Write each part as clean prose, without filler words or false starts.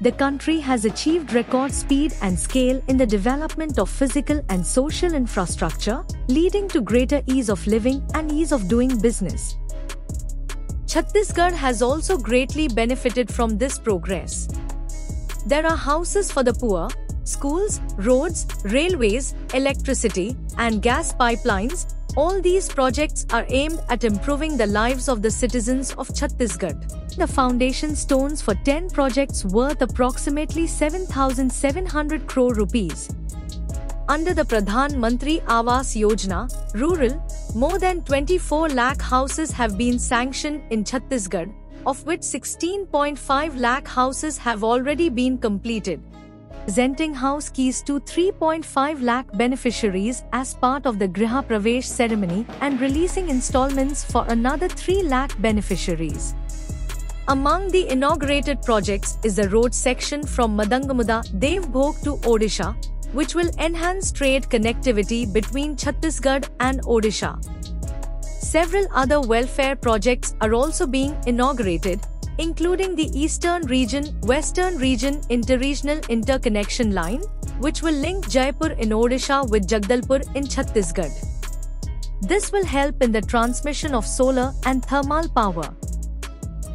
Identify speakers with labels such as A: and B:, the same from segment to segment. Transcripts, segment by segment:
A: the country has achieved record speed and scale in the development of physical and social infrastructure, leading to greater ease of living and ease of doing business. Chhattisgarh has also greatly benefited from this progress. There are houses for the poor, schools, roads, railways, electricity, and gas pipelines. All these projects are aimed at improving the lives of the citizens of Chhattisgarh. The foundation stones for 10 projects worth approximately 7,700 crore rupees. Under the Pradhan Mantri Awas Yojana, rural, more than 24 lakh houses have been sanctioned in Chhattisgarh, of which 16.5 lakh houses have already been completed, presenting house keys to 3.5 lakh beneficiaries as part of the Griha Pravesh ceremony and releasing installments for another 3 lakh beneficiaries. Among the inaugurated projects is the road section from Madangamuda Devbhog to Odisha, which will enhance trade connectivity between Chhattisgarh and Odisha. Several other welfare projects are also being inaugurated, including the Eastern Region-Western Region Interregional Interconnection Line, which will link Jaipur in Odisha with Jagdalpur in Chhattisgarh. This will help in the transmission of solar and thermal power.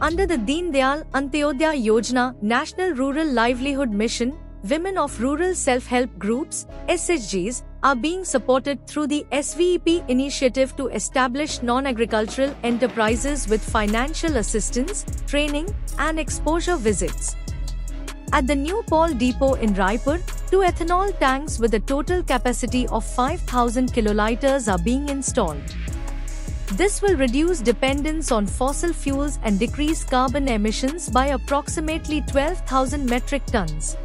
A: Under the Deen Dayal Antyodaya Yojana National Rural Livelihood Mission, women of rural self-help groups, SHGs, are being supported through the SVEP initiative to establish non-agricultural enterprises with financial assistance, training, and exposure visits. At the new Paul Depot in Raipur, 2 ethanol tanks with a total capacity of 5,000 kiloliters are being installed. This will reduce dependence on fossil fuels and decrease carbon emissions by approximately 12,000 metric tons.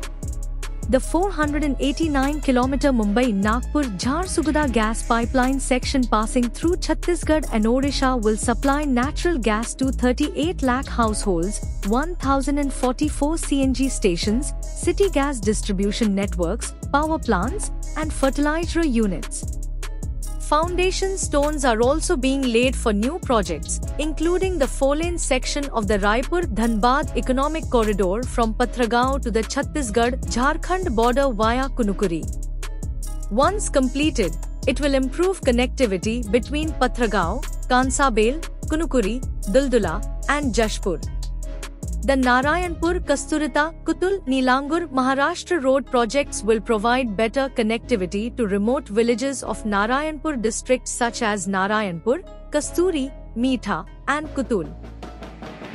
A: The 489-kilometer Mumbai-Nagpur-Jharsuguda gas pipeline section passing through Chhattisgarh and Odisha will supply natural gas to 38 lakh households, 1,044 CNG stations, city gas distribution networks, power plants, and fertilizer units. Foundation stones are also being laid for new projects, including the 4-lane section of the Raipur-Dhanbad Economic Corridor from Pathragaon to the Chhattisgarh-Jharkhand border via Kunukuri. Once completed, it will improve connectivity between Pathragaon, Kansabel, Kunukuri, Duldula, and Jashpur. The Narayanpur, Kasturita, Kutul, Neelangur, Maharashtra road projects will provide better connectivity to remote villages of Narayanpur district such as Narayanpur, Kasturi, Meetha, and Kutul.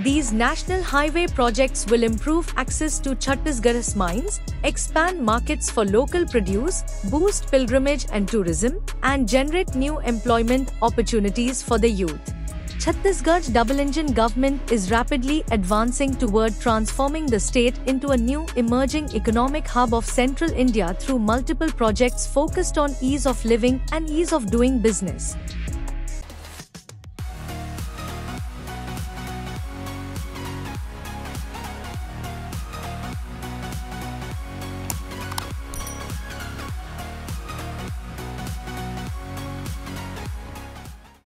A: These national highway projects will improve access to Chhattisgarh's mines, expand markets for local produce, boost pilgrimage and tourism, and generate new employment opportunities for the youth. Chhattisgarh's double-engine government is rapidly advancing toward transforming the state into a new emerging economic hub of central India through multiple projects focused on ease of living and ease of doing business.